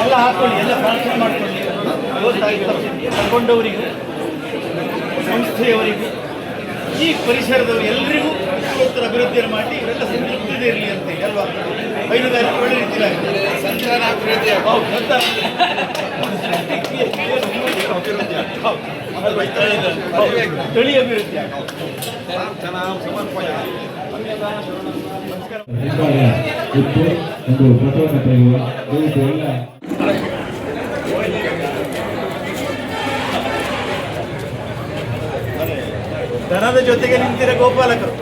ಎಲ್ಲ ಹಾಕ್ಕೊಳ್ಳಿ, ಎಲ್ಲ ಪ್ರಾರ್ಥನೆ ಮಾಡ್ಕೊಳ್ಳಿ. ತಗೊಂಡವರಿಗೂ ಸಂಸ್ಥೆಯವರಿಗೂ ಈ ಪರಿಸರದವರು ಎಲ್ಲರಿಗೂ ಉತ್ತರ ಅಭಿವೃದ್ಧಿಯನ್ನು ಮಾಡಿ ಇವರೆಲ್ಲ ಸಂತೃಪ್ತಿದೆ ಇರಲಿ ಅಂತ ಅಲ್ವಾ? ಹೈನುಗಾರಿಕೆ ಒಳ್ಳೆ ರೀತಿಯಾಗಿದೆ, ಸಂತಾನ ಅಭಿವೃದ್ಧಿ, ತಳಿ ಅಭಿವೃದ್ಧಿ ದನದ ಜೊತೆಗೆ ನಿಂತಿರ ಗೋಪಾಲಕರು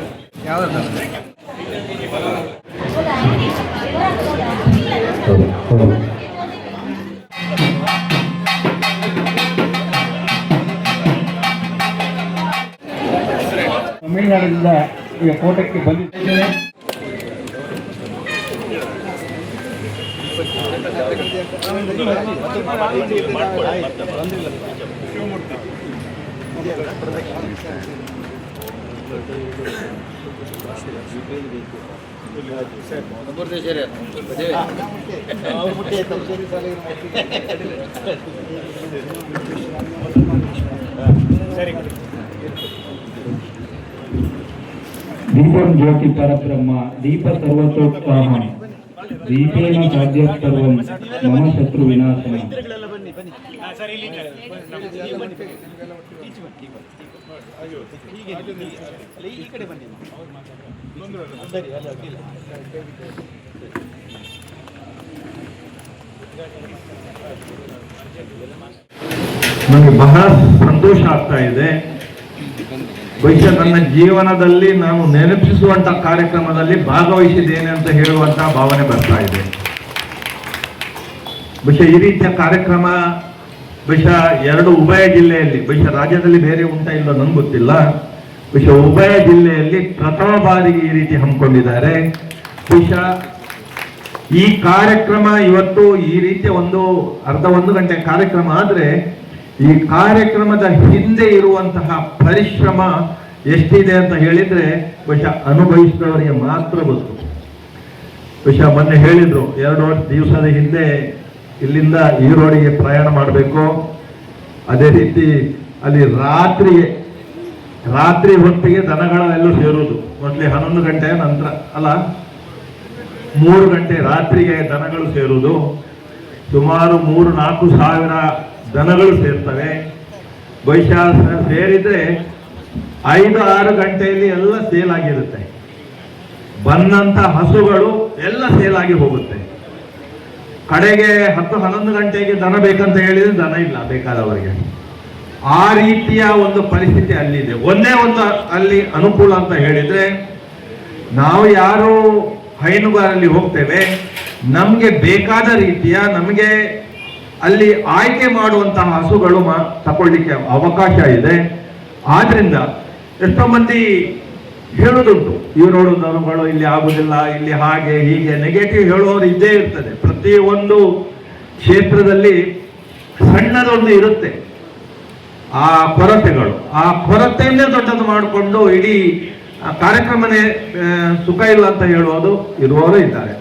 ತಮಿಳುನಾಡಿನಿಂದ ಈಗ ಕೋಟಕ್ಕೆ ಬಂದಿದ್ದೇನೆ. ದೀಪಂ ಜ್ಯೋತಿ ಪರಬ್ರಹ್ಮ ದೀಪ ಸರ್ವತೋತ್ಥಾಮ ದೀಪೇನ ಸಾಧ್ಯ ಸರ್ವಂ ಮಮ ಶತ್ರು ವಿನಾಶನ. ನನಗೆ ಬಹಳ ಸಂತೋಷ ಆಗ್ತಾ ಇದೆ. ಬಹುಶಃ ನನ್ನ ಜೀವನದಲ್ಲಿ ನಾನು ನೆನಪಿಸುವಂತ ಕಾರ್ಯಕ್ರಮದಲ್ಲಿ ಭಾಗವಹಿಸಿದ್ದೇನೆ ಅಂತ ಹೇಳುವಂತಹ ಭಾವನೆ ಬರ್ತಾ ಇದೆ. ಬಹುಶಃ ಈ ರೀತಿಯ ಕಾರ್ಯಕ್ರಮ ಬಹುಶಃ ಎರಡು ಉಭಯ ಜಿಲ್ಲೆಯಲ್ಲಿ, ಬಹುಶಃ ರಾಜ್ಯದಲ್ಲಿ ಬೇರೆ ಉಂಟಾ ಇಲ್ಲ ನನಗೆ ಗೊತ್ತಿಲ್ಲ, ಬಹುಶಃ ಉಭಯ ಜಿಲ್ಲೆಯಲ್ಲಿ ಪ್ರಥಮ ಬಾರಿಗೆ ಈ ರೀತಿ ಹಮ್ಮಿಕೊಂಡಿದ್ದಾರೆ. ಬಹುಶಃ ಈ ಕಾರ್ಯಕ್ರಮ ಇವತ್ತು ಈ ರೀತಿಯ ಒಂದು ಗಂಟೆ ಕಾರ್ಯಕ್ರಮ ಆದ್ರೆ ಈ ಕಾರ್ಯಕ್ರಮದ ಹಿಂದೆ ಇರುವಂತಹ ಪರಿಶ್ರಮ ಎಷ್ಟಿದೆ ಅಂತ ಹೇಳಿದ್ರೆ ಬಹುಶಃ ಅನುಭವಿಸಿದವರಿಗೆ ಮಾತ್ರ ಗೊತ್ತು. ಬಹುಶಃ ಮೊನ್ನೆ ಹೇಳಿದ್ರು 2 ದಿವಸದ ಹಿಂದೆ ಇಲ್ಲಿಂದ ಈರೋಡಿಗೆ ಪ್ರಯಾಣ ಮಾಡಬೇಕು. ಅದೇ ರೀತಿ ಅಲ್ಲಿ ರಾತ್ರಿ ಹೊತ್ತಿಗೆ ದನಗಳೆಲ್ಲ ಸೇರುವುದು. ಮೊದಲೇ 11 ಗಂಟೆಯ ನಂತರ ಅಲ್ಲ 3 ಗಂಟೆ ರಾತ್ರಿಗೆ ದನಗಳು ಸೇರುವುದು. ಸುಮಾರು 3-4 ಸಾವಿರ ದನಗಳು ಸೇರ್ತವೆ. ಬಹುಶಃ ಸೇರಿದ್ರೆ 5-6 ಗಂಟೆಯಲ್ಲಿ ಎಲ್ಲ ಸೇಲ್ ಆಗಿರುತ್ತೆ. ಬಂದಂತ ಹಸುಗಳು ಎಲ್ಲ ಸೇಲ್ ಆಗಿ ಹೋಗುತ್ತೆ. ಕಡೆಗೆ 10-11 ಗಂಟೆಗೆ ದನ ಬೇಕಂತ ಹೇಳಿದ್ರೆ ದನ ಇಲ್ಲ ಬೇಕಾದವರಿಗೆ. ಆ ರೀತಿಯ ಒಂದು ಪರಿಸ್ಥಿತಿ ಅಲ್ಲಿದೆ. ಒಂದೇ ಒಂದು ಅಲ್ಲಿ ಅನುಕೂಲ ಅಂತ ಹೇಳಿದ್ರೆ, ನಾವು ಯಾರು ಹೈನುಗಾರಲ್ಲಿ ಹೋಗ್ತೇವೆ, ನಮ್ಗೆ ಬೇಕಾದ ರೀತಿಯ ನಮಗೆ ಅಲ್ಲಿ ಆಯ್ಕೆ ಮಾಡುವಂತಹ ಹಸುಗಳು ತಗೊಳ್ಳಿಕ್ಕೆ ಅವಕಾಶ ಇದೆ. ಆದ್ರಿಂದ ಎಷ್ಟೋ ಮಂದಿ ಹೇಳೋದುಂಟು, ಈರೋಡು ದನಗಳು ಇಲ್ಲಿ ಆಗುದಿಲ್ಲ, ಇಲ್ಲಿ ಹಾಗೆ ಹೀಗೆ ನೆಗೆಟಿವ್ ಹೇಳೋರು ಇದ್ದೇ ಇರ್ತದೆ. ಪ್ರತಿಯೊಂದು ಕ್ಷೇತ್ರದಲ್ಲಿ ಸಣ್ಣದೊಂದು ಇರುತ್ತೆ ಆ ಕೊರತೆಗಳು. ಆ ಕೊರತೆಯನ್ನೇ ದೊಡ್ಡದು ಮಾಡಿಕೊಂಡು ಇಡೀ ಕಾರ್ಯಕ್ರಮನೇ ಸುಖ ಇಲ್ಲ ಅಂತ ಇರುವವರು ಇದ್ದಾರೆ.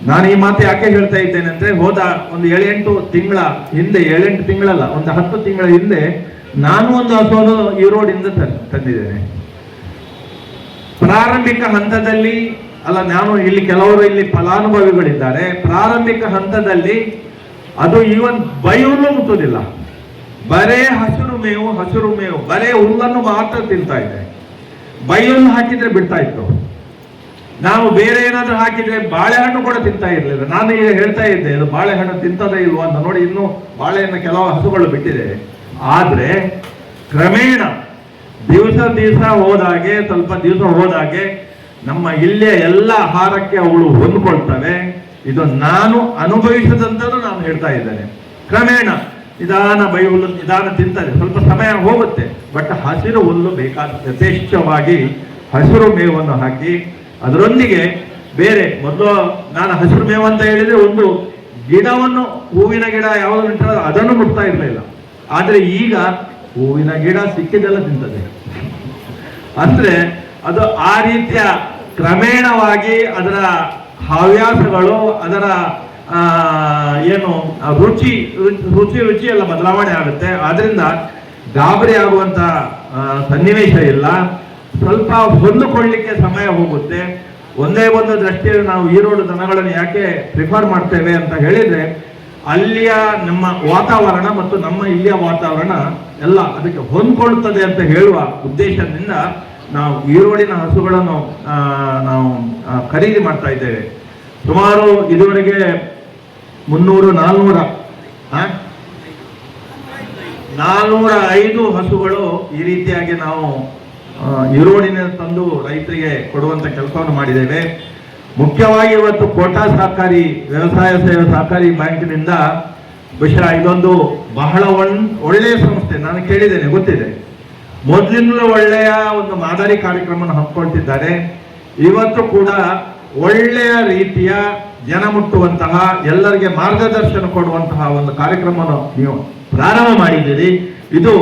ನಾನು ಈ ಮಾತು ಯಾಕೆ ಹೇಳ್ತಾ ಇದ್ದೇನೆ ಅಂದ್ರೆ, ಹೋದ ಒಂದು 7-8 ತಿಂಗಳ ಹಿಂದೆ, 7-8 ತಿಂಗಳಲ್ಲ, ಒಂದು 10 ತಿಂಗಳ ಹಿಂದೆ ನಾನು ಒಂದು ಹಸುವನ್ನು ಈರೋಡಿಂದ ತಂದಿದ್ದೇನೆ. ಪ್ರಾರಂಭಿಕ ಹಂತದಲ್ಲಿ ಅಲ್ಲ, ನಾನು ಇಲ್ಲಿ ಕೆಲವರು ಇಲ್ಲಿ ಫಲಾನುಭವಿಗಳಿದ್ದಾರೆ. ಪ್ರಾರಂಭಿಕ ಹಂತದಲ್ಲಿ ಅದು ಈವನ್ ಬೈಹುಲ್ಲು ಮುಟ್ಟುವುದಿಲ್ಲ, ಬರೇ ಹಸಿರು ಮೇವು ಬರೇ ಹುಲ್ಲನ್ನು ಮಾತ್ರ ತಿಂತಾ ಇದೆ. ಬೈಹುಲ್ಲು ಹಾಕಿದ್ರೆ ಬಿಡ್ತಾ ಇತ್ತು. ನಾವು ಬೇರೆ ಏನಾದ್ರೂ ಹಾಕಿದ್ರೆ ಬಾಳೆಹಣ್ಣು ಕೂಡ ತಿಂತಾ ಇರ್ಲಿಲ್ಲ. ನಾನು ಈಗ ಹೇಳ್ತಾ ಇದ್ದೆ, ಇದು ಬಾಳೆಹಣ್ಣು ತಿಂತದೇ ಇಲ್ವಾ ಅಂತ. ನೋಡಿ, ಇನ್ನು ಬಾಳೆಹಣ್ಣು ಕೆಲವು ಹಸುಗಳು ಬಿಟ್ಟಿದೆ. ಆದ್ರೆ ಕ್ರಮೇಣ ದಿವಸ ಹೋದಾಗೆ, ಸ್ವಲ್ಪ ದಿವಸ ಹೋದಾಗೆ ನಮ್ಮ ಇಲ್ಲಿಯ ಎಲ್ಲ ಆಹಾರಕ್ಕೆ ಅವುಗಳು ಹೊಂದ್ಕೊಳ್ತವೆ. ಇದು ನಾನು ಅನುಭವಿಸದಂತದ್ದು ನಾನು ಹೇಳ್ತಾ ಇದ್ದೇನೆ. ಕ್ರಮೇಣ ನಿಧಾನ ಬೈಹುಲ್ಲು ನಿಧಾನ ತಿಂತದೆ, ಸ್ವಲ್ಪ ಸಮಯ ಹೋಗುತ್ತೆ. ಬಟ್ ಹಸಿರು ಹುಲ್ಲು ಬೇಕಾದ ಯಥೇಚ್ಛವಾಗಿ ಹಸಿರು ಮೇವನ್ನು ಹಾಕಿ, ಅದರೊಂದಿಗೆ ಬೇರೆ ಮೊದಲು ನಾನು ಹಸಿರು ಮೇವು ಅಂತ ಹೇಳಿದ್ರೆ ಒಂದು ಗಿಡವನ್ನು, ಹೂವಿನ ಗಿಡ ಯಾವುದು ಉಂಟಲ್ಲ ಅದನ್ನು ಮುಟ್ತಾ ಇರಲಿಲ್ಲ. ಆದ್ರೆ ಈಗ ಹೂವಿನ ಗಿಡ ಸಿಕ್ಕಿದೆಲ್ಲ ತಿಂತದೆ. ಅಂದ್ರೆ ಅದು ಆ ರೀತಿಯ ಕ್ರಮೇಣವಾಗಿ ಅದರ ಹವ್ಯಾಸಗಳು, ಅದರ ಏನು ರುಚಿ ಎಲ್ಲ ಬದಲಾವಣೆ ಆಗುತ್ತೆ. ಆದ್ರಿಂದ ಗಾಬರಿ ಆಗುವಂತ ಸನ್ನಿವೇಶ ಇಲ್ಲ. ಸ್ವಲ್ಪ ಹೊಂದಿಕೊಳ್ಳಿಕ್ಕೆ ಸಮಯ ಹೋಗುತ್ತೆ. ಒಂದೇ ಒಂದು ದೃಷ್ಟಿಯಲ್ಲಿ ನಾವು ಈರೋಡು ದನಗಳನ್ನು ಯಾಕೆ ಪ್ರಿಫರ್ ಮಾಡ್ತೇವೆ ಅಂತ ಹೇಳಿದ್ರೆ, ಅಲ್ಲಿಯ ನಮ್ಮ ವಾತಾವರಣ ಮತ್ತು ನಮ್ಮ ಇಲ್ಲಿಯ ವಾತಾವರಣ ಎಲ್ಲ ಅದಕ್ಕೆ ಹೊಂದ್ಕೊಳ್ತದೆ ಅಂತ ಹೇಳುವ ಉದ್ದೇಶದಿಂದ ನಾವು ಈರೋಡಿನ ಹಸುಗಳನ್ನು ನಾವು ಖರೀದಿ ಮಾಡ್ತಾ ಇದ್ದೇವೆ. ಸುಮಾರು ಇದುವರೆಗೆ 405 ಹಸುಗಳು ಈ ರೀತಿಯಾಗಿ ನಾವು ಈರೋಡಿನ ತಂದು ರೈತರಿಗೆ ಕೊಡುವಂತ ಕೆಲಸವನ್ನು ಮಾಡಿದ್ದೇವೆ. ಮುಖ್ಯವಾಗಿ ಇವತ್ತು ಕೋಟಾ ಸಹಕಾರಿ ವ್ಯವಸಾಯ ಸೇವಾ ಸಹಕಾರಿ ಬ್ಯಾಂಕಿನಿಂದ ಬಹುಶಃ ಇದೊಂದು ಬಹಳ ಒಳ್ಳೆಯ ಸಂಸ್ಥೆ. ನಾನು ಕೇಳಿದ್ದೇನೆ, ಗೊತ್ತಿದೆ. ಮೊದಲಿಂದಲೂ ಒಳ್ಳೆಯ ಒಂದು ಮಾದರಿ ಕಾರ್ಯಕ್ರಮವನ್ನು ಹಮ್ಮಿಕೊಳ್ತಿದ್ದಾರೆ. ಇವತ್ತು ಕೂಡ ಒಳ್ಳೆಯ ರೀತಿಯ ಜನ ಮುಟ್ಟುವಂತಹ, ಎಲ್ಲರಿಗೆ ಮಾರ್ಗದರ್ಶನ ಕೊಡುವಂತಹ ಒಂದು ಕಾರ್ಯಕ್ರಮವನ್ನು ನೀವು ಪ್ರಾರಂಭ ಮಾಡಿದ್ದೀರಿ. ಇದು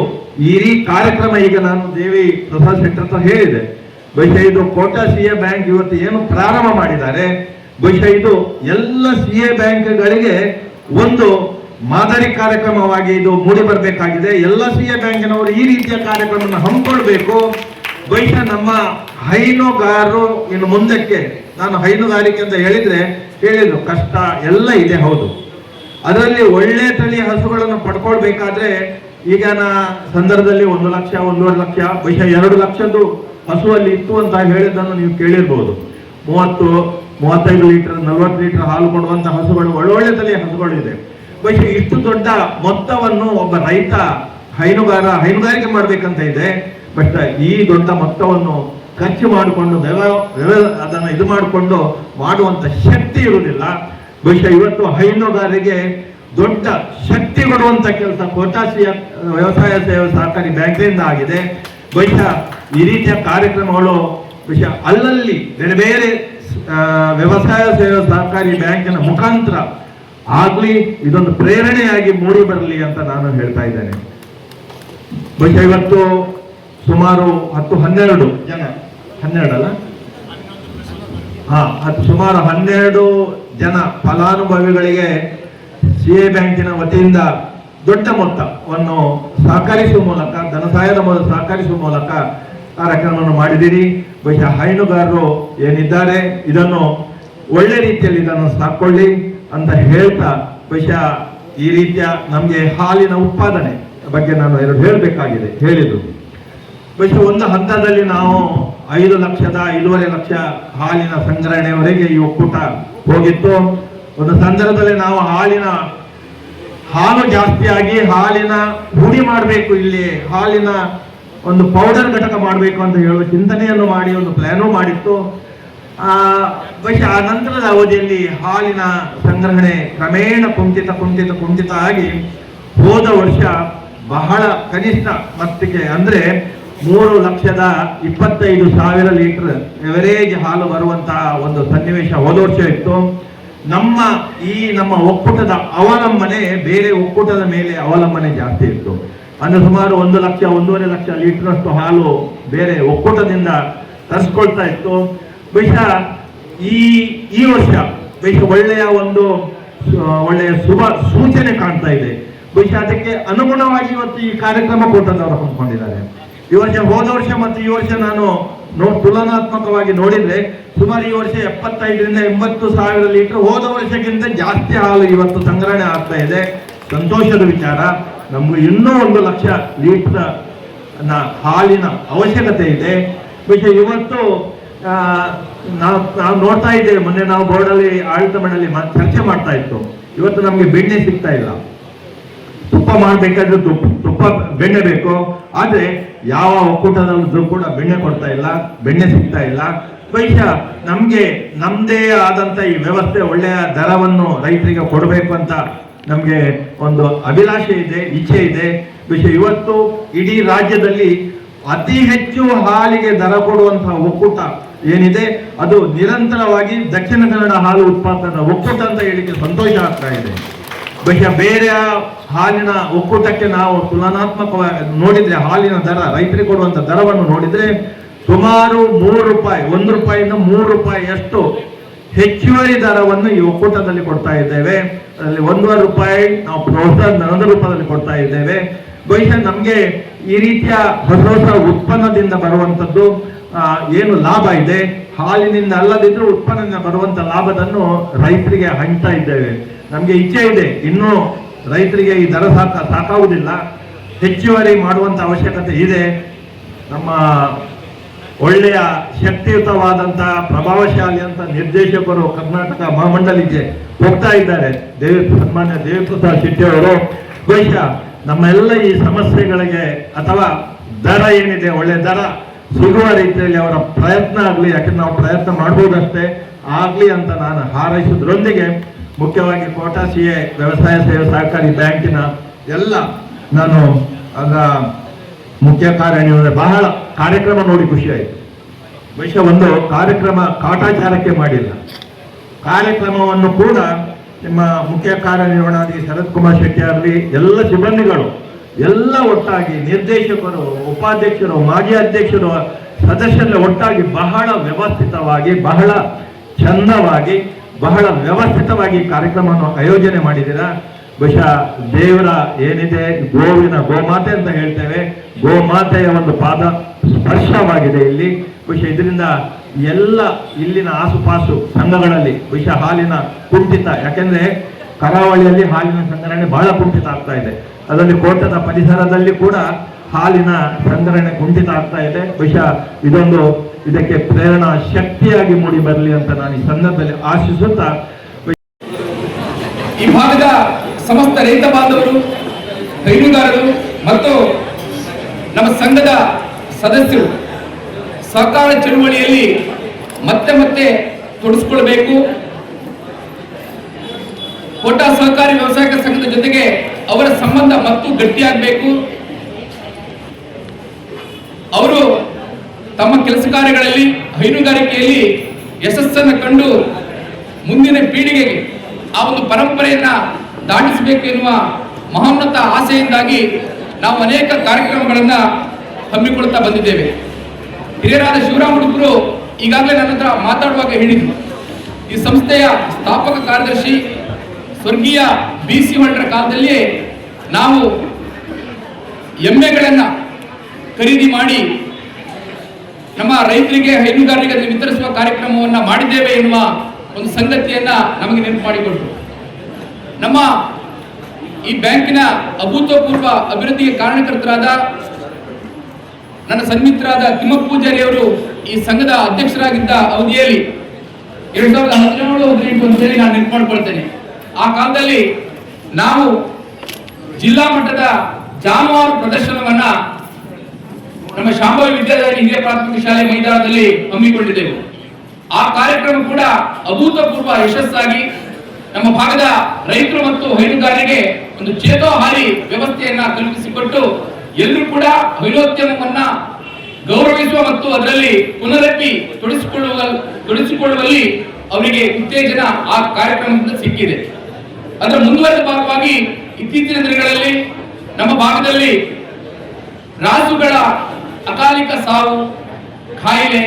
ಈ ಕಾರ್ಯಕ್ರಮ ಈಗ ನಾನು ದೇವಿ ಪ್ರಸಾದ್ ಶೆಟ್ಟರ್ ಅಂತ ಹೇಳಿದೆ. ಬಹುಶಃ ಇದು ಕೋಟಾ CA ಬ್ಯಾಂಕ್ ಇವತ್ತು ಏನು ಪ್ರಾರಂಭ ಮಾಡಿದ್ದಾರೆ, ಬಹುಶಃ ಇದು ಎಲ್ಲ CA ಬ್ಯಾಂಕ್ಗಳಿಗೆ ಒಂದು ಮಾದರಿ ಕಾರ್ಯಕ್ರಮವಾಗಿ ಇದು ಮೂಡಿ ಬರಬೇಕಾಗಿದೆ. ಎಲ್ಲ CA ಬ್ಯಾಂಕಿನವರು ಈ ರೀತಿಯ ಕಾರ್ಯಕ್ರಮವನ್ನು ಹಮ್ಮಿಕೊಳ್ಬೇಕು. ಬಹುಶಃ ನಮ್ಮ ಹೈನುಗಾರರು ಇನ್ನು ಮುಂದಕ್ಕೆ, ನಾನು ಹೈನುಗಾರಿಕೆ ಅಂತ ಹೇಳಿದ್ರು ಕಷ್ಟ ಎಲ್ಲ ಇದೆ, ಹೌದು. ಅದರಲ್ಲಿ ಒಳ್ಳೆ ತಳಿ ಹಸುಗಳನ್ನು ಪಡ್ಕೊಳ್ಬೇಕಾದ್ರೆ ಈಗಿನ ಸಂದರ್ಭದಲ್ಲಿ 1 ಲಕ್ಷ 1.5 ಲಕ್ಷ, ಬಹುಶಃ 2 ಲಕ್ಷದ್ದು ಹಸುವಲ್ಲಿ ಇತ್ತು ಅಂತ ಹೇಳಿದ್ದನ್ನು ನೀವು ಕೇಳಿರ್ಬೋದು. 30-35 ಲೀಟರ್ 40 ಲೀಟರ್ ಹಾಲು ಕೊಡುವಂತ ಹಸುಗಳು, ಒಳ್ಳೊಳ್ಳೆ ತಳಿಯ ಹಸುಗಳು ಇದೆ. ಬಹುಶಃ ಇಷ್ಟು ದೊಡ್ಡ ಮೊತ್ತವನ್ನು ಒಬ್ಬ ರೈತ ಹೈನುಗಾರಿಕೆ ಮಾಡ್ಬೇಕಂತ ಇದೆ. ಬಟ್ ಈ ದೊಡ್ಡ ಮೊತ್ತವನ್ನು ಖರ್ಚು ಮಾಡಿಕೊಂಡು ಅದನ್ನು ಇದು ಮಾಡಿಕೊಂಡು ಮಾಡುವಂತ ಶಕ್ತಿ ಇರುವುದಿಲ್ಲ. ಬಹುಶಃ ಇವತ್ತು ಹೈನುಗಾರರಿಗೆ ದೊಡ್ಡ ಶಕ್ತಿ ಕೊಡುವಂತ ಕೆಲಸ ಕೋಟಾ ವ್ಯವಸಾಯ ಸೇವಾ ಸಹಕಾರಿ ಬ್ಯಾಂಕಿನಿಂದ ಆಗಿದೆ. ಬಹುಶಃ ಈ ರೀತಿಯ ಕಾರ್ಯಕ್ರಮಗಳು ಬಹುಶಃ ಅಲ್ಲಲ್ಲಿ ಬೇರೆ ಬೇರೆ ವ್ಯವಸಾಯ ಸೇವಾ ಸಹಕಾರಿ ಬ್ಯಾಂಕಿನ ಮುಖಾಂತರ ಆಗ್ಲಿ ಇದೊಂದು ಪ್ರೇರಣೆಯಾಗಿ ಮೂಡಿ ಬರಲಿ ಅಂತ ನಾನು ಹೇಳ್ತಾ ಇದ್ದೇನೆ. ಬಹುಶಃ ಇವತ್ತು ಸುಮಾರು 10-12 ಜನ, 12 ಅಲ್ಲ, ಸುಮಾರು 12 ಜನ ಫಲಾನುಭವಿಗಳಿಗೆ CA ಬ್ಯಾಂಕಿನ ವತಿಯಿಂದ ದೊಡ್ಡ ಮೊತ್ತವನ್ನು ಸಹಕರಿಸುವ ಮೂಲಕ, ಧನ ಸಹಾಯದ ಮೂಲಕ ಸಹಕರಿಸುವ ಮೂಲಕ ಕಾರ್ಯಕ್ರಮವನ್ನು ಮಾಡಿದ್ದೀರಿ. ಬಹುಶಃ ಹೈನುಗಾರರು ಏನಿದ್ದಾರೆ ಇದನ್ನು ಒಳ್ಳೆ ರೀತಿಯಲ್ಲಿ ಇದನ್ನು ಸಾಕೊಳ್ಳಿ ಅಂತ ಹೇಳ್ತಾ, ಬಹುಶಃ ಈ ರೀತಿಯ ನಮಗೆ ಹಾಲಿನ ಉತ್ಪಾದನೆ ಬಗ್ಗೆ ನಾನು ಹೇಳಬೇಕಾಗಿದೆ ಹೇಳಿದ್ದು. ಬಹುಶಃ ಒಂದು ಹಂತದಲ್ಲಿ ನಾವು 5 ಲಕ್ಷದ 5.5 ಲಕ್ಷ ಹಾಲಿನ ಸಂಗ್ರಹಣೆಯವರೆಗೆ ಈ ಒಕ್ಕೂಟ ಹೋಗಿತ್ತು. ಒಂದು ಸಂದರ್ಭದಲ್ಲಿ ನಾವು ಹಾಲು ಜಾಸ್ತಿಯಾಗಿ ಹಾಲಿನ ಹುಡಿ ಮಾಡಬೇಕು, ಇಲ್ಲಿ ಹಾಲಿನ ಒಂದು ಪೌಡರ್ ಘಟಕ ಮಾಡಬೇಕು ಅಂತ ಹೇಳುವ ಚಿಂತನೆಯನ್ನು ಮಾಡಿ ಒಂದು ಪ್ಲಾನು ಮಾಡಿತ್ತು. ಬಹುಶಃ ಆ ನಂತರದ ಅವಧಿಯಲ್ಲಿ ಹಾಲಿನ ಸಂಗ್ರಹಣೆ ಕ್ರಮೇಣ ಕುಂಠಿತ ಆಗಿ ಹೋದ ವರ್ಷ ಬಹಳ ಕನಿಷ್ಠ ಮಟ್ಟಿಗೆ ಅಂದ್ರೆ 3,25,000 ಲೀಟರ್ ಎವರೇಜ್ ಹಾಲು ಬರುವಂತಹ ಒಂದು ಸನ್ನಿವೇಶ ಹೋದ ವರ್ಷ ಇತ್ತು. ನಮ್ಮ ಒಕ್ಕೂಟದ ಅವಲಂಬನೆ ಬೇರೆ ಒಕ್ಕೂಟದ ಮೇಲೆ ಅವಲಂಬನೆ ಜಾಸ್ತಿ ಇತ್ತು. ಅಂದ್ರೆ ಸುಮಾರು 1 ಲಕ್ಷ 1.5 ಲಕ್ಷ ಲೀಟರ್ ಅಷ್ಟು ಹಾಲು ಬೇರೆ ಒಕ್ಕೂಟದಿಂದ ತರಿಸ್ಕೊಳ್ತಾ ಇತ್ತು. ಬಹುಶಃ ಈ ವರ್ಷ ಬಹುಶಃ ಒಳ್ಳೆಯ ಶುಭ ಸೂಚನೆ ಕಾಣ್ತಾ ಇದೆ. ಬಹುಶಃ ಅದಕ್ಕೆ ಅನುಗುಣವಾಗಿ ಇವತ್ತು ಈ ಕಾರ್ಯಕ್ರಮ ಕೂಟದವರು ಹಮ್ಮಿಕೊಂಡಿದ್ದಾರೆ. ಈ ವರ್ಷ ಹೋದ ವರ್ಷ ಮತ್ತು ಈ ವರ್ಷ ನಾನು ತುಲನಾತ್ಮಕವಾಗಿ ನೋಡಿದ್ರೆ ಸುಮಾರು ಈ ವರ್ಷ 75,000-80,000 ಲೀಟರ್ ಹೋದ ವರ್ಷಕ್ಕಿಂತ ಜಾಸ್ತಿ ಹಾಲು ಇವತ್ತು ಸಂಗ್ರಹಣೆ ಆಗ್ತಾ ಇದೆ. ಸಂತೋಷದ ವಿಚಾರ. ನಮ್ಗೆ ಇನ್ನೂ 1 ಲಕ್ಷ ಲೀಟರ್ ಹಾಲಿನ ಅವಶ್ಯಕತೆ ಇದೆ. ಬಹುಶಃ ಇವತ್ತು ನಾವು ನೋಡ್ತಾ ಇದ್ದೇವೆ, ಮೊನ್ನೆ ನಾವು ಬೋರ್ಡಲ್ಲಿ ಆಡಳಿತ ಮಂಡಳಿ ಚರ್ಚೆ ಮಾಡ್ತಾ ಇತ್ತು. ಇವತ್ತು ನಮ್ಗೆ ಬೆಣ್ಣೆ ಸಿಗ್ತಾ ಇಲ್ಲ. ತುಪ್ಪ ಮಾಡಬೇಕಾದ್ರೆ ತುಪ್ಪ ಬೆಣ್ಣೆ ಬೇಕು, ಆದ್ರೆ ಯಾವ ಒಕ್ಕೂಟದಲ್ಲೂ ಕೂಡ ಬೆಣ್ಣೆ ಕೊಡ್ತಾ ಇಲ್ಲ, ಬೆಣ್ಣೆ ಸಿಗ್ತಾ ಇಲ್ಲ. ಬಹುಶಃ ನಮ್ಗೆ ನಮ್ದೇ ಆದಂತ ಈ ವ್ಯವಸ್ಥೆ ಒಳ್ಳೆಯ ದರವನ್ನು ರೈತರಿಗೆ ಕೊಡಬೇಕು ಅಂತ ನಮ್ಗೆ ಒಂದು ಅಭಿಲಾಷೆ ಇದೆ, ಇಚ್ಛೆ ಇದೆ. ಬಹುಶಃ ಇವತ್ತು ಇಡೀ ರಾಜ್ಯದಲ್ಲಿ ಅತಿ ಹೆಚ್ಚು ಹಾಲಿಗೆ ದರ ಕೊಡುವಂತಹ ಒಕ್ಕೂಟ ಏನಿದೆ ಅದು ನಿರಂತರವಾಗಿ ದಕ್ಷಿಣ ಕನ್ನಡ ಹಾಲು ಉತ್ಪಾದನಾ ಒಕ್ಕೂಟ ಅಂತ ಹೇಳಿಕ್ಕೆ ಸಂತೋಷ ಆಗ್ತಾ ಇದೆ. ಬಹುಶಃ ಬೇರೆ ಹಾಲಿನ ಒಕ್ಕೂಟಕ್ಕೆ ನಾವು ತುಲನಾತ್ಮಕವಾಗಿ ನೋಡಿದ್ರೆ ಹಾಲಿನ ದರ, ರೈತರಿಗೆ ಕೊಡುವಂತ ದರವನ್ನು ನೋಡಿದ್ರೆ ಸುಮಾರು ₹3, 1 ರೂಪಾಯಿಯಿಂದ ₹3 ಹೆಚ್ಚುವರಿ ದರವನ್ನು ಈ ಒಕ್ಕೂಟದಲ್ಲಿ ಕೊಡ್ತಾ ಇದ್ದೇವೆ. ಅದರಲ್ಲಿ 1.5 ರೂಪಾಯಿ ನಾವು ಪ್ರೋತ್ಸಾಹದ ರೂಪದಲ್ಲಿ ಕೊಡ್ತಾ ಇದ್ದೇವೆ. ಬಹುಶಃ ನಮ್ಗೆ ಈ ರೀತಿಯ ಹೊಸ ಉತ್ಪನ್ನದಿಂದ ಬರುವಂತದ್ದು ಏನು ಲಾಭ ಇದೆ, ಹಾಲಿನಿಂದ ಅಲ್ಲದಿದ್ರೂ ಉತ್ಪನ್ನದಿಂದ ಬರುವಂತ ಲಾಭವನ್ನು ರೈತರಿಗೆ ಹಂಚ್ತಾ ಇದ್ದೇವೆ. ನಮ್ಗೆ ಇಚ್ಛೆ ಇದೆ, ಇನ್ನೂ ರೈತರಿಗೆ ಈ ದರ ಸಾಕಾಗುವುದಿಲ್ಲ, ಹೆಚ್ಚುವರಿ ಮಾಡುವಂತ ಅವಶ್ಯಕತೆ ಇದೆ. ನಮ್ಮ ಒಳ್ಳೆಯ ಶಕ್ತಿಯುತವಾದಂತಹ ಪ್ರಭಾವಶಾಲಿ ಅಂತ ನಿರ್ದೇಶಕರು ಕರ್ನಾಟಕ ಮಹಾಮಂಡಲಿಗೆ ಹೋಗ್ತಾ ಇದ್ದಾರೆ, ಸನ್ಮಾನ್ಯ ದೇವಿಪ್ರಸಾದ್ ಶೆಟ್ಟಿ ಅವರು. ಬಹುಶಃ ನಮ್ಮೆಲ್ಲ ಈ ಸಮಸ್ಯೆಗಳಿಗೆ ಅಥವಾ ದರ ಏನಿದೆ ಒಳ್ಳೆ ದರ ಸಿಗುವ ರೀತಿಯಲ್ಲಿ ಅವರ ಪ್ರಯತ್ನ ಆಗಲಿ, ಯಾಕಂದ್ರೆ ನಾವು ಪ್ರಯತ್ನ ಮಾಡ್ಬೋದಷ್ಟೇ ಆಗ್ಲಿ ಅಂತ ನಾನು ಹಾರೈಸೋದ್ರೊಂದಿಗೆ ಮುಖ್ಯವಾಗಿ ಕೋಟಾ CA ವ್ಯವಸಾಯ ಸೇವಾ ಸಹಕಾರಿ ಬ್ಯಾಂಕಿನ ಎಲ್ಲ ನಾನು ಅದರ ಮುಖ್ಯ ಕಾರ್ಯನಿರ್ವಹಣೆ ಬಹಳ ಕಾರ್ಯಕ್ರಮ ನೋಡಿ ಖುಷಿ ಆಯಿತು. ಬಹುಶಃ ಒಂದು ಕಾರ್ಯಕ್ರಮ ಕಾಟಾಚಾರಕ್ಕೆ ಮಾಡಿಲ್ಲ, ಕಾರ್ಯಕ್ರಮವನ್ನು ಕೂಡ ನಿಮ್ಮ ಮುಖ್ಯ ಕಾರ್ಯನಿರ್ವಹಣಾಧಿಕಾರಿ ಶರತ್ ಕುಮಾರ್ ಶೆಟ್ಟಿ ಆಗಲಿ ಎಲ್ಲ ಸಿಬ್ಬಂದಿಗಳು ಎಲ್ಲ ಒಟ್ಟಾಗಿ, ನಿರ್ದೇಶಕರು, ಉಪಾಧ್ಯಕ್ಷರು, ಮಾಜಿ ಅಧ್ಯಕ್ಷರು, ಸದಸ್ಯರ ಒಟ್ಟಾಗಿ ಬಹಳ ವ್ಯವಸ್ಥಿತವಾಗಿ, ಬಹಳ ಚಂದವಾಗಿ, ಬಹಳ ವ್ಯವಸ್ಥಿತವಾಗಿ ಕಾರ್ಯಕ್ರಮವನ್ನು ಆಯೋಜನೆ ಮಾಡಿದ್ದೀರಾ. ಬಹುಶಃ ದೇವರ ಏನಿದೆ ಗೋಮಾತೆ ಅಂತ ಹೇಳ್ತೇವೆ, ಗೋಮಾತೆಯ ಒಂದು ಪಾದ ಸ್ಪರ್ಶವಾಗಿದೆ ಇಲ್ಲಿ. ಬಹುಶಃ ಇದರಿಂದ ಎಲ್ಲ ಇಲ್ಲಿನ ಆಸುಪಾಸು ಸಂಘಗಳಲ್ಲಿ ಬಹುಶಃ ಹಾಲಿನ ಕುಂಠಿತ, ಯಾಕೆಂದ್ರೆ ಕರಾವಳಿಯಲ್ಲಿ ಹಾಲಿನ ಸಂಗ್ರಹಣೆ ಬಹಳ ಕುಂಠಿತ ಆಗ್ತಾ ಇದೆ. ಅದರಲ್ಲಿ ಕೋಟದ ಪರಿಸರದಲ್ಲಿ ಕೂಡ ಹಾಲಿನ ಸಂಗ್ರಹಣೆ ಕುಂಠಿತ ಆಗ್ತಾ ಇದೆ. ಬಹುಶಃ ಇದಕ್ಕೆ ಪ್ರೇರಣಾ ಶಕ್ತಿಯಾಗಿ ಮೂಡಿ ಬರಲಿ ಅಂತ ನಾನು ಈ ಸಂದರ್ಭದಲ್ಲಿ ಆಶಿಸುತ್ತಾ, ಈ ಭಾಗದ ಸಮಸ್ತ ರೈತ ಬಾಂಧವರು, ಹೈನುಗಾರರು ಮತ್ತು ನಮ್ಮ ಸಂಘದ ಸದಸ್ಯರು ಸಹಕಾರ ಚಳುವಳಿಯಲ್ಲಿ ಮತ್ತೆ ತೊಡಗಿಸಿಕೊಳ್ಬೇಕು. ಕೋಟಾ ಸಹಕಾರಿ ವ್ಯವಸಾಯಿಕ ಸಂಘದ ಜೊತೆಗೆ ಅವರ ಸಂಬಂಧ ಮತ್ತು ಗಟ್ಟಿಯಾಗಬೇಕು. ಅವರು ತಮ್ಮ ಕೆಲಸ ಕಾರ್ಯಗಳಲ್ಲಿ, ಹೈನುಗಾರಿಕೆಯಲ್ಲಿ ಯಶಸ್ಸನ್ನು ಕಂಡು ಮುಂದಿನ ಪೀಳಿಗೆಗೆ ಆ ಒಂದು ಪರಂಪರೆಯನ್ನ ದಾಟಿಸಬೇಕು ಎನ್ನುವ ಮಹೋನ್ನತ ಆಸೆಯಿಂದಾಗಿ ನಾವು ಅನೇಕ ಕಾರ್ಯಕ್ರಮಗಳನ್ನು ಹಮ್ಮಿಕೊಳ್ತಾ ಬಂದಿದ್ದೇವೆ. ಹಿರಿಯರಾದ ಶಿವರಾಮ್ ಹುಡುಗರು ಈಗಾಗಲೇ ನನ್ನ ಹತ್ರ ಮಾತಾಡುವಾಗ ಹೇಳಿದ್ರು, ಈ ಸಂಸ್ಥೆಯ ಸ್ಥಾಪಕ ಕಾರ್ಯದರ್ಶಿ ಸ್ವರ್ಗೀಯ BC ಹೊಳ್ಳ ಕಾಲದಲ್ಲಿಯೇ ನಾವು ಎಮ್ಮೆಗಳನ್ನು ಖರೀದಿ ಮಾಡಿ ನಮ್ಮ ರೈತರಿಗೆ ಹೈನುಗಾರರಿಗೆ ಅದನ್ನು ವಿತರಿಸುವ ಕಾರ್ಯಕ್ರಮವನ್ನು ಮಾಡಿದ್ದೇವೆ ಎನ್ನುವ ಒಂದು ಸಂಗತಿಯನ್ನ ನಮಗೆ ನೆನಪು ಮಾಡಿಕೊಟ್ರು. ನಮ್ಮ ಈ ಬ್ಯಾಂಕಿನ ಅಭೂತಪೂರ್ವ ಅಭಿವೃದ್ಧಿಗೆ ಕಾರಣಕರ್ತರಾದ ನನ್ನ ಸನ್ಮಿತ್ರರಾದ ತಿಮ್ಮಪ್ಪ ಪೂಜಾರಿ ಅವರು ಈ ಸಂಘದ ಅಧ್ಯಕ್ಷರಾಗಿದ್ದ ಅವಧಿಯಲ್ಲಿ 2017-18 ಅಂತೇಳಿ ನಾನು ನೆನಪು ಮಾಡ್ಕೊಳ್ತೇನೆ. ಆ ಕಾಲದಲ್ಲಿ ನಾವು ಜಿಲ್ಲಾ ಮಟ್ಟದ ಜಾನುವಾರು ಪ್ರದರ್ಶನವನ್ನ ನಮ್ಮ ಶಾಂಭವಿ ವಿದ್ಯಾಲಯ ಹಿರಿಯ ಪ್ರಾಥಮಿಕ ಶಾಲೆ ಮೈದಾನದಲ್ಲಿ ಹಮ್ಮಿಕೊಂಡಿದ್ದೆವು. ಆ ಕಾರ್ಯಕ್ರಮ ಕೂಡ ಅಭೂತಪೂರ್ವ ಯಶಸ್ಸಾಗಿ ನಮ್ಮ ಭಾಗದ ರೈತರು ಮತ್ತು ಹೈನುಗಾರರಿಗೆ ಒಂದು ಚೇತೋಹಾರಿ ವ್ಯವಸ್ಥೆಯನ್ನ ಕಲ್ಪಿಸಿಕೊಟ್ಟು ಎಲ್ಲರೂ ಕೂಡ ಹೈನೋದ್ಯಮವನ್ನ ಗೌರವಿಸುವ ಮತ್ತು ಅದರಲ್ಲಿ ಪುನರಪಿ ತೊಡಗಿಸಿಕೊಳ್ಳುವಲ್ಲಿ ಅವರಿಗೆ ಉತ್ತೇಜನ ಆ ಕಾರ್ಯಕ್ರಮದಿಂದ ಸಿಕ್ಕಿದೆ. ಅದರ ಮುಂದುವರೆದ ಭಾಗವಾಗಿ ಇತ್ತೀಚಿನ ದಿನಗಳಲ್ಲಿ ನಮ್ಮ ಭಾಗದಲ್ಲಿ ರಾಸುಗಳ ಅಕಾಲಿಕ ಸಾವು, ಕಾಯಿಲೆ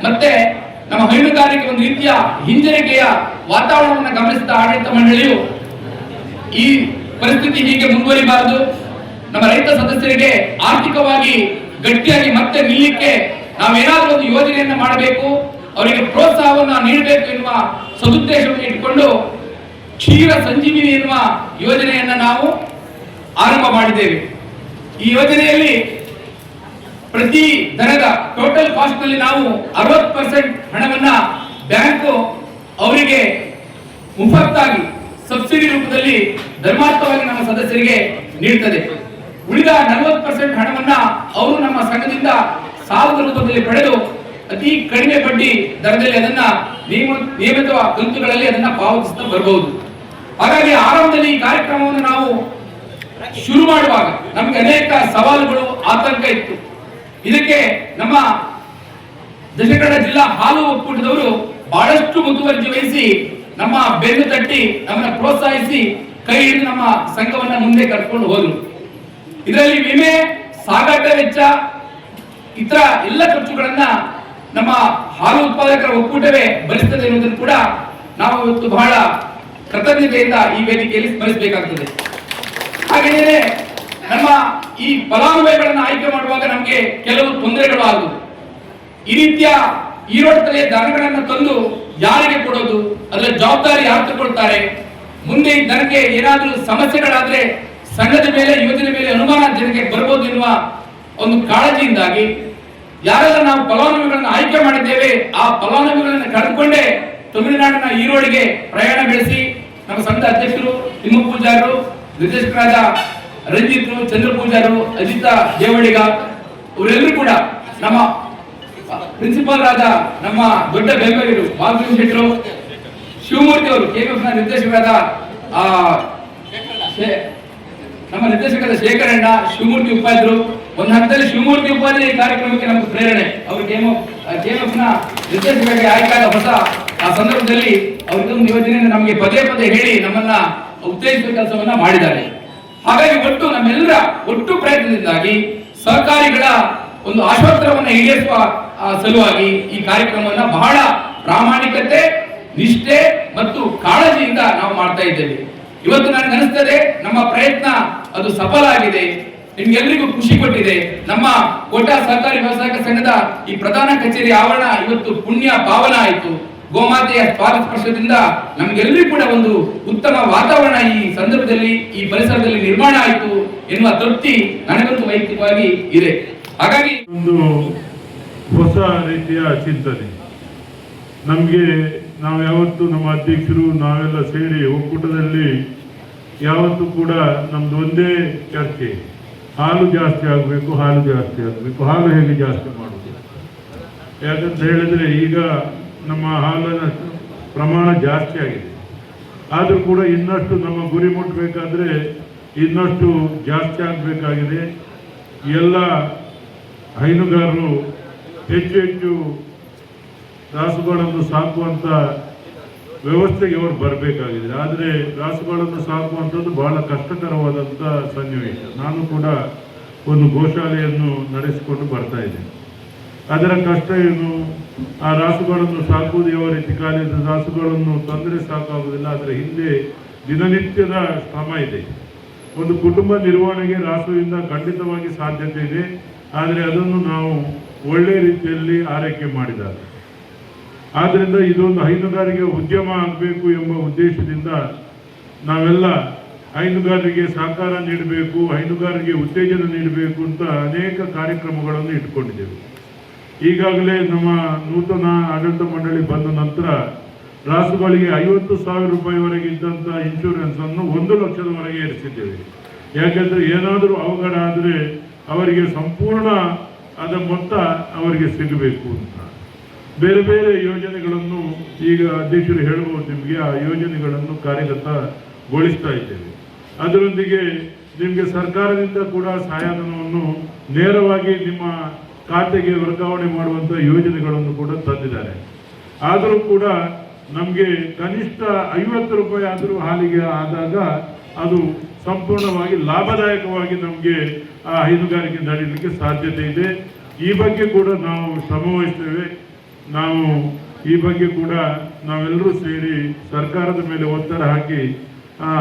ಮತ್ತೆ ನಮ್ಮ ಹೈನುಗಾರಿಕೆ ಒಂದು ರೀತಿಯ ಹಿಂಜರಿಕೆಯ ವಾತಾವರಣವನ್ನು ಗಮನಿಸಿದ ಆಡಳಿತ ಮಂಡಳಿಯು ಈ ಪರಿಸ್ಥಿತಿ ಹೀಗೆ ಮುಂದುವರಿಬಾರದು, ನಮ್ಮ ರೈತ ಸದಸ್ಯರಿಗೆ ಆರ್ಥಿಕವಾಗಿ ಗಟ್ಟಿಯಾಗಿ ಮತ್ತೆ ನಿಲ್ಲಕ್ಕೆ ನಾವೇನಾದ್ರೂ ಒಂದು ಯೋಜನೆಯನ್ನು ಮಾಡಬೇಕು, ಅವರಿಗೆ ಪ್ರೋತ್ಸಾಹವನ್ನು ನೀಡಬೇಕು ಎನ್ನುವ ಸದುದ್ದೇಶವನ್ನು ಇಟ್ಟುಕೊಂಡು ಕ್ಷೀರ ಸಂಜೀವಿನಿ ಎನ್ನುವ ಯೋಜನೆಯನ್ನು ನಾವು ಆರಂಭ ಮಾಡಿದ್ದೇವೆ. ಈ ಯೋಜನೆಯಲ್ಲಿ ಪ್ರತಿ ದರದ ಟೋಟಲ್ ಕಾಸ್ಟ್ ನಲ್ಲಿ ನಾವು 60% ಹಣವನ್ನ ಬ್ಯಾಂಕು ಅವರಿಗೆ ಮುಫತ್ತಾಗಿ ಸಬ್ಸಿಡಿ ರೂಪದಲ್ಲಿ ಧರ್ಮಾರ್ಥವಾಗಿ ನಮ್ಮ ಸದಸ್ಯರಿಗೆ ನೀಡುತ್ತದೆ. ಉಳಿದ 40% ಹಣವನ್ನ ಅವರು ನಮ್ಮ ಸಂಘದಿಂದ ಸಾಲದ ರೂಪದಲ್ಲಿ ಪಡೆದು ಅತಿ ಕಡಿಮೆ ಬಡ್ಡಿ ದರದಲ್ಲಿ ಅದನ್ನ ನಿಯಮಿತ ಕಂತುಗಳಲ್ಲಿ ಅದನ್ನ ಪಾವತಿಸ್ತಾ ಬರಬಹುದು. ಹಾಗಾಗಿ ಆರಂಭದಲ್ಲಿ ಈ ಕಾರ್ಯಕ್ರಮವನ್ನು ನಾವು ಶುರು ಮಾಡುವಾಗ ನಮಗೆ ಅನೇಕ ಸವಾಲುಗಳು, ಆತಂಕ ಇತ್ತು. ಇದಕ್ಕೆ ನಮ್ಮ ದಕ್ಷಿಣ ಕನ್ನಡ ಜಿಲ್ಲಾ ಹಾಲು ಒಕ್ಕೂಟದವರು ಬಹಳಷ್ಟು ಮುತುವರ್ಜಿ ವಹಿಸಿ ನಮ್ಮ ಬೆನ್ನು ತಟ್ಟಿ ನಮ್ಮನ್ನ ಪ್ರೋತ್ಸಾಹಿಸಿ ಕೈ ಹಿಡಿದು ನಮ್ಮ ಸಂಘವನ್ನ ಮುಂದೆ ಕರ್ಕೊಂಡು ಹೋದ್ರು. ಇದರಲ್ಲಿ ವಿಮೆ, ಸಾಗಾಟ ವೆಚ್ಚ, ಇತರ ಎಲ್ಲ ಖರ್ಚುಗಳನ್ನ ನಮ್ಮ ಹಾಲು ಉತ್ಪಾದಕರ ಒಕ್ಕೂಟವೇ ಭರಿಸುತ್ತದೆ ಎನ್ನುವುದನ್ನು ಕೂಡ ನಾವು ಇವತ್ತು ಬಹಳ ಕೃತಜ್ಞತೆಯಿಂದ ಈ ವೇದಿಕೆಯಲ್ಲಿ ಸ್ಮರಿಸಬೇಕಾಗ್ತದೆ. ಹಾಗೆಯೇ ನಮ್ಮ ಈ ಫಲಾನುಭವಿಗಳನ್ನು ಆಯ್ಕೆ ಮಾಡುವಾಗ ನಮಗೆ ಕೆಲವು ತೊಂದರೆಗಳು ಆಗುವುದು. ಈ ರೀತಿಯ ಈರೋಡ್ ತಲೆಯ ದನಗಳನ್ನು ತಂದು ಯಾರಿಗೆ ಕೊಡೋದು, ಅದರ ಜವಾಬ್ದಾರಿ ಯಾರು ತಗೊಳ್ತಾರೆ, ಮುಂದೆ ಈ ದನಕ್ಕೆ ಏನಾದರೂ ಸಮಸ್ಯೆಗಳಾದ್ರೆ ಸಂಘದ ಮೇಲೆ, ಯೋಜನೆ ಮೇಲೆ ಅನುಮಾನ ಜನಕ್ಕೆ ಬರಬಹುದು ಎನ್ನುವ ಒಂದು ಕಾಳಜಿಯಿಂದಾಗಿ ಯಾರೆಲ್ಲ ನಾವು ಫಲಾನುಭವಿಗಳನ್ನು ಆಯ್ಕೆ ಮಾಡಿದ್ದೇವೆ ಆ ಫಲಾನುಭವಿಗಳನ್ನು ಕಳೆದುಕೊಂಡೇ ತಮಿಳುನಾಡಿನ ಈರೋಡಿಗೆ ಪ್ರಯಾಣ ಬೆಳೆಸಿ ನಮ್ಮ ಸಂಘದ ಅಧ್ಯಕ್ಷರು ತಿಮ್ಮಪ್ಪ ಪೂಜಾರರು, ನಿರ್ದೇಶಕರಾದ ರಂಜಿತ್, ಚಂದ್ರ ಪೂಜಾರು, ಅಜಿತ ದೇವಳಿಗ ಅವರೆಲ್ಲರೂ ಕೂಡ ನಮ್ಮ ಪ್ರಿನ್ಸಿಪಾಲ್ ಆದ ನಮ್ಮ ದೊಡ್ಡ ಬೆಂಬಲಿಗರು ಬಾಲಕೃಷ್ಣ ಶೆಟ್ಟರು, ಶಿವಮೂರ್ತಿ ಅವರು KFF ನಿರ್ದೇಶಕರಾದ ನಮ್ಮ ನಿರ್ದೇಶಕರಾದ ಶೇಖರಣ್ಣ, ಶಿವಮೂರ್ತಿ ಉಪಾಧ್ಯಾಯರು. ಒಂದು ಹಂತದಲ್ಲಿ ಶಿವಮೂರ್ತಿ ಉಪಾಧ್ಯಾಯ ಈ ಕಾರ್ಯಕ್ರಮಕ್ಕೆ ನಮಗೆ ಪ್ರೇರಣೆ. ಅವರು KFF ನ ನಿರ್ದೇಶಕರಾಗಿ ಆಯ್ಕೆಯಾದ ಹೊಸ ಆ ಸಂದರ್ಭದಲ್ಲಿ ಅವರಿಗೊಂದು ಯೋಜನೆಯನ್ನು ನಮಗೆ ಪದೇ ಪದೇ ಹೇಳಿ ನಮ್ಮನ್ನ ಉತ್ತೇಜಿಸುವ ಕೆಲಸವನ್ನ ಮಾಡಿದ್ದಾರೆ. ಹಾಗಾಗಿ ಒಟ್ಟು ನಮ್ಮೆಲ್ಲರ ಒಟ್ಟು ಪ್ರಯತ್ನದಿಂದಾಗಿ ಸಹಕಾರಿಗಳ ಒಂದು ಆಶೋತ್ತರವನ್ನು ಈಡೇರಿಸುವ ಸಲುವಾಗಿ ಈ ಕಾರ್ಯಕ್ರಮವನ್ನು ಬಹಳ ಪ್ರಾಮಾಣಿಕತೆ, ನಿಷ್ಠೆ ಮತ್ತು ಕಾಳಜಿಯಿಂದ ನಾವು ಮಾಡ್ತಾ ಇದ್ದೇವೆ. ಇವತ್ತು ನನಗೆ ಅನಿಸ್ತದೆ ನಮ್ಮ ಪ್ರಯತ್ನ ಅದು ಸಫಲ ಆಗಿದೆ, ನಿಮ್ಗೆಲ್ಲರಿಗೂ ಖುಷಿ ಕೊಟ್ಟಿದೆ. ನಮ್ಮ ಕೋಟಾ ಸಹಕಾರಿ ವ್ಯವಸಾಯಕ ಸಂಘದ ಈ ಪ್ರಧಾನ ಕಚೇರಿ ಆವರಣ ಇವತ್ತು ಪುಣ್ಯ ಪಾವನ ಆಯಿತು. ಗೋಮಾತೆಯ ಸ್ಪರ್ಶದಿಂದ ನಮ್ಗೆಲ್ಲರಿಗೂ ಕೂಡ ಒಂದು ಉತ್ತಮ ವಾತಾವರಣ ಈ ಸಂದರ್ಭದಲ್ಲಿ, ಈ ಪರಿಸರದಲ್ಲಿ ನಿರ್ಮಾಣ ಆಯಿತು ಎನ್ನುವ ತೃಪ್ತಿ ನನಗಂತೂ ವೈಯಕ್ತಿಕವಾಗಿ ಇದೆ. ಹಾಗಾಗಿ ಒಂದು ಹೊಸ ರೀತಿಯ ಚಿಂತನೆ ನಮಗೆ, ನಾವು ಯಾವತ್ತು ನಮ್ಮ ಅಧ್ಯಕ್ಷರು ನಾವೆಲ್ಲ ಸೇರಿ ಒಕ್ಕೂಟದಲ್ಲಿ ಯಾವತ್ತೂ ಕೂಡ ನಮ್ದು ಒಂದೇ ಚರ್ಚೆ, ಹಾಲು ಜಾಸ್ತಿ ಆಗಬೇಕು, ಹಾಲು ಜಾಸ್ತಿ ಆಗಬೇಕು, ಹಾಲು ಹೇಗೆ ಜಾಸ್ತಿ ಮಾಡೋದು. ಯಾಕಂತ ಹೇಳಿದ್ರೆ ಈಗ ನಮ್ಮ ಹಾಲಿನ ಪ್ರಮಾಣ ಜಾಸ್ತಿ ಆಗಿದೆ, ಆದರೂ ಕೂಡ ಇನ್ನಷ್ಟು ನಮ್ಮ ಗುರಿ ಮುಟ್ಟಬೇಕಾದ್ರೆ ಇನ್ನಷ್ಟು ಜಾಸ್ತಿ ಆಗಬೇಕಾಗಿದೆ. ಎಲ್ಲ ಹೈನುಗಾರರು ಹೆಚ್ಚು ಹೆಚ್ಚು ರಾಸುಗಳನ್ನು ಸಾಕುವಂಥ ವ್ಯವಸ್ಥೆಗೆ ಅವರು ಬರಬೇಕಾಗಿದೆ. ಆದರೆ ರಾಸುಗಳನ್ನು ಸಾಕುವಂಥದ್ದು ಬಹಳ ಕಷ್ಟಕರವಾದಂಥ ಸನ್ನಿವೇಶ. ನಾನು ಕೂಡ ಒಂದು ಗೋಶಾಲೆಯನ್ನು ನಡೆಸಿಕೊಂಡು ಬರ್ತಾ ಇದ್ದೇನೆ. ಅದರ ಕಷ್ಟ ಏನು, ಆ ರಾಸುಗಳನ್ನು ಸಾಕುವುದು ಯಾವ ರೀತಿ ಕಾಲಿದ ರಾಸುಗಳನ್ನು ತಂದರೆ ಸಾಕಾಗುವುದಿಲ್ಲ. ಅದರ ಹಿಂದೆ ದಿನನಿತ್ಯದ ಶ್ರಮ ಇದೆ. ಒಂದು ಕುಟುಂಬ ನಿರ್ವಹಣೆಗೆ ರಾಸುವಿಂದ ಖಂಡಿತವಾಗಿ ಸಾಧ್ಯತೆ ಇದೆ. ಆದರೆ ಅದನ್ನು ನಾವು ಒಳ್ಳೆಯ ರೀತಿಯಲ್ಲಿ ಆರೈಕೆ ಮಾಡಿದ್ದಾರೆ. ಆದ್ದರಿಂದ ಇದೊಂದು ಹೈನುಗಾರಿಕೆ ಉದ್ಯಮ ಆಗಬೇಕು ಎಂಬ ಉದ್ದೇಶದಿಂದ ನಾವೆಲ್ಲ ಹೈನುಗಾರರಿಗೆ ಸಹಕಾರ ನೀಡಬೇಕು, ಹೈನುಗಾರರಿಗೆ ಉತ್ತೇಜನ ನೀಡಬೇಕು ಅಂತ ಅನೇಕ ಕಾರ್ಯಕ್ರಮಗಳನ್ನು ಇಟ್ಕೊಂಡಿದ್ದೇವೆ. ಈಗಾಗಲೇ ನಮ್ಮ ನೂತನ ಆಡಳಿತ ಮಂಡಳಿ ಬಂದ ನಂತರ ರಾಸುಗಳಿಗೆ 50,000 ರೂಪಾಯಿವರೆಗೆ ಇದ್ದಂಥ ಇನ್ಶೂರೆನ್ಸನ್ನು 1 ಲಕ್ಷದವರೆಗೆ ಏರಿಸಿದ್ದೇವೆ. ಯಾಕೆಂದರೆ ಏನಾದರೂ ಅವಘಡ ಆದರೆ ಅವರಿಗೆ ಸಂಪೂರ್ಣ ಅದ ಮೊತ್ತ ಅವರಿಗೆ ಸಿಗಬೇಕು ಅಂತ ಬೇರೆ ಬೇರೆ ಯೋಜನೆಗಳನ್ನು ಈಗ ಅಧ್ಯಕ್ಷರು ಹೇಳ್ಬೋದು ನಿಮಗೆ, ಆ ಯೋಜನೆಗಳನ್ನು ಕಾರ್ಯಗತಗೊಳಿಸ್ತಾ ಇದ್ದೇವೆ. ಅದರೊಂದಿಗೆ ನಿಮಗೆ ಸರ್ಕಾರದಿಂದ ಕೂಡ ಸಹಾಯಧನವನ್ನು ನೇರವಾಗಿ ನಿಮ್ಮ ಖಾತೆಗೆ ವರ್ಗಾವಣೆ ಮಾಡುವಂಥ ಯೋಜನೆಗಳನ್ನು ಕೂಡ ತಂದಿದ್ದಾರೆ. ಆದರೂ ಕೂಡ ನಮಗೆ ಕನಿಷ್ಠ 50 ರೂಪಾಯಿ ಆದರೂ ಹಾಲಿಗೆ ಆದಾಗ ಅದು ಸಂಪೂರ್ಣವಾಗಿ ಲಾಭದಾಯಕವಾಗಿ ನಮಗೆ ಆ ಹೈನುಗಾರಿಕೆ ನಡೀಲಿಕ್ಕೆ ಸಾಧ್ಯತೆ ಇದೆ. ಈ ಬಗ್ಗೆ ಕೂಡ ನಾವು ಶ್ರಮ ವಹಿಸ್ತೇವೆ. ನಾವು ಈ ಬಗ್ಗೆ ಕೂಡ ನಾವೆಲ್ಲರೂ ಸೇರಿ ಸರ್ಕಾರದ ಮೇಲೆ ಒತ್ತಡ ಹಾಕಿ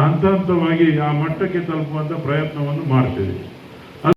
ಹಂತ ಹಂತವಾಗಿ ಆ ಮಟ್ಟಕ್ಕೆ ತಲುಪುವಂಥ ಪ್ರಯತ್ನವನ್ನು ಮಾಡ್ತೇವೆ.